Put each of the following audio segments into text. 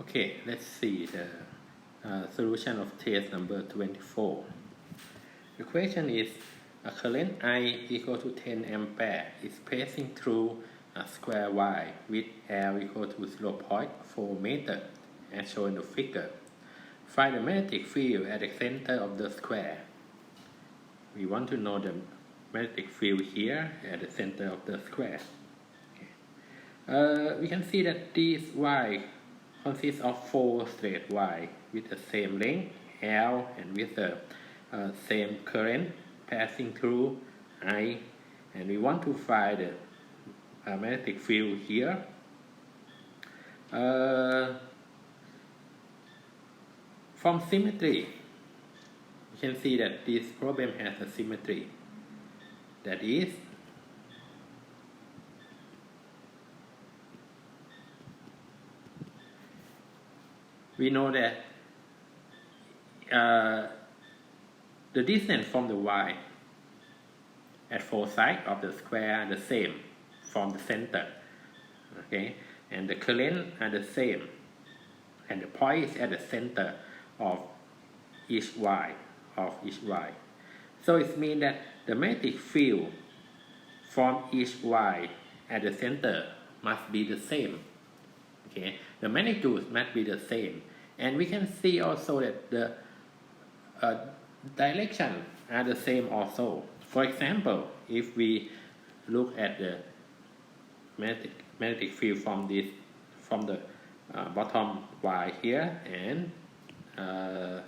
Okay, let's see the solution of test number 24. The question is a current I equal to 10 ampere is passing through a square Y with L equal to 0.4 meter as shown in the figure. Find the magnetic field at the center of the square. We want to know the magnetic field here at the center of the square. We can see that this Y consists of 4 straight Y with the same length L and with the same current passing through I, and we want to find the magnetic field here. From symmetry, you can see that this problem has a symmetry. That is, we know that the distance from the Y at 4 sides of the square are the same from the center, okay, and the current are the same, and the point is at the center of each Y. So it means that the magnetic field from each Y at the center must be the same. Okay, the magnitude must be the same, and we can see also that the direction are the same also. For example, if we look at the magnetic field from the bottom Y here, and the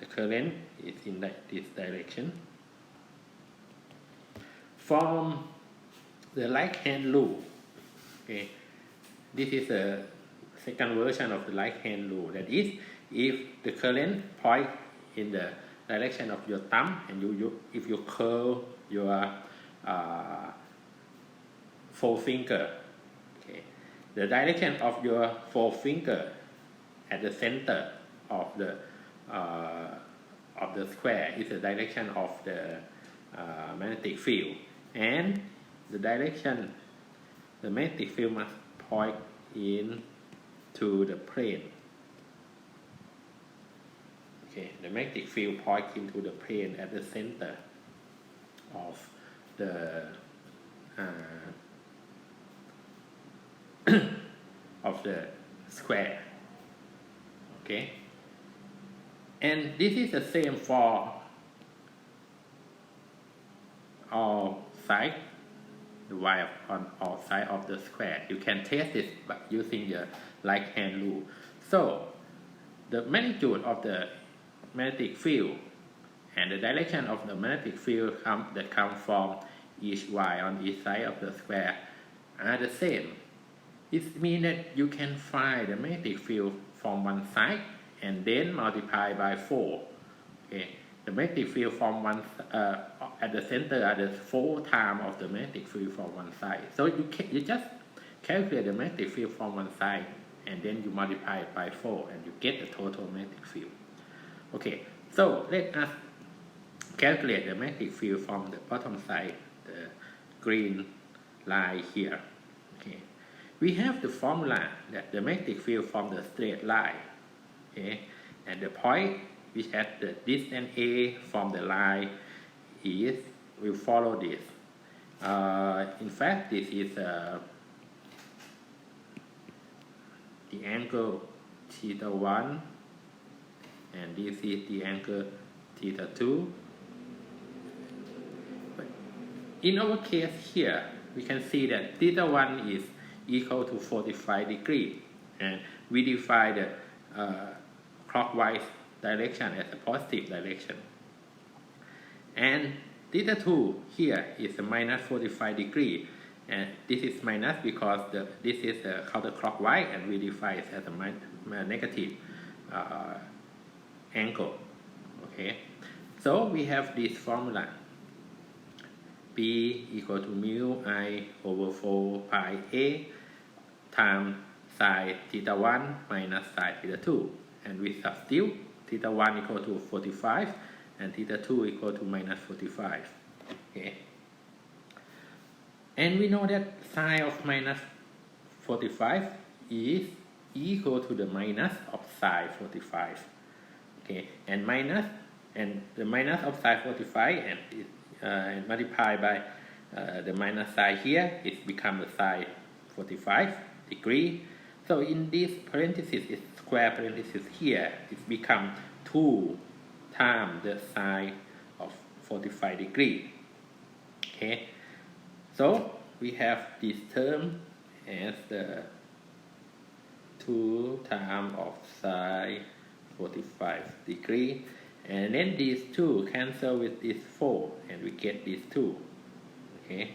current is in this direction. From the right hand rule, okay, this is a second version of the right hand rule. That is, if the current point in the direction of your thumb, and if you curl your forefinger, okay, the direction of your forefinger at the center of the square is the direction of the magnetic field, and the direction the magnetic field must point into the plane. Okay, the magnetic field points into the plane at the center of the of the square. Okay, and this is the same for all sides, the Y on all sides of the square. You can test this by using the right hand rule. So the magnitude of the magnetic field and the direction of the magnetic field that come from each Y on each side of the square are the same. It means that you can find the magnetic field from one side and then multiply by 4. Okay, the magnetic field from one at the center are the 4 times of the magnetic field from one side. So you just calculate the magnetic field from one side and then you multiply it by 4 and you get the total magnetic field. Okay, so let us calculate the magnetic field from the bottom side, the green line here. Okay, we have the formula that the magnetic field from the straight line, okay, and the point which at the distance A from the line is, will follow this. In fact, this is the angle theta 1, and this is the angle theta 2. But in our case here, we can see that theta 1 is equal to 45 degrees, and we define the clockwise direction as a positive direction. And theta 2 here is a minus 45 degrees, and this is minus because this is counterclockwise, and we define it as a negative angle. Okay, so we have this formula: P equal to mu I over 4 pi A times sine theta 1 minus sine theta 2, and we substitute theta 1 equal to 45 and theta 2 equal to minus 45. Okay, and we know that sine of minus 45 is equal to the minus of sine 45. Okay, and the minus of sine 45 and multiplied by the minus sign here, it becomes the sine 45 degree. So in this parenthesis, it's square parenthesis here, it becomes 2 times the sine of 45 degree. Okay, so we have this term as the 2 times of sine 45 degree, and then these 2 cancel with this 4 and we get these 2. Okay.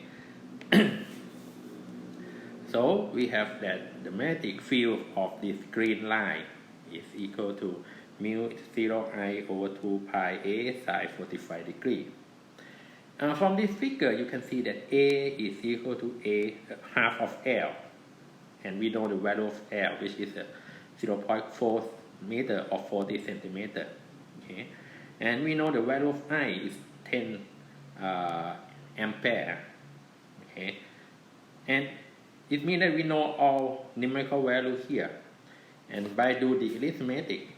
So we have that the magnetic field of this green line is equal to mu 0I over 2 pi A sine 45 degree. From this figure, you can see that A is equal to half of L, and we know the value of L, which is 0.4 meter or 40 centimeter. Okay, and we know the value of I is 10 ampere. Okay, and it means that we know all numerical values here, and by do the arithmetic,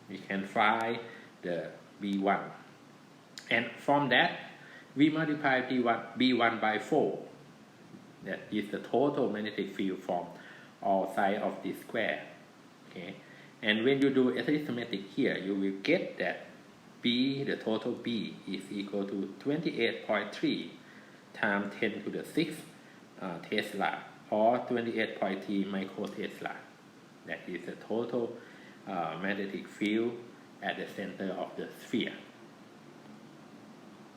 we can find the B1, and from that we multiply B1 by 4. That is the total magnetic field from all sides of this square. Okay, and when you do arithmetic here, you will get that B, the total B, is equal to 28.3 times 10 to the 6 Tesla, or 28.3 microtesla. That is the total magnetic field at the center of the sphere.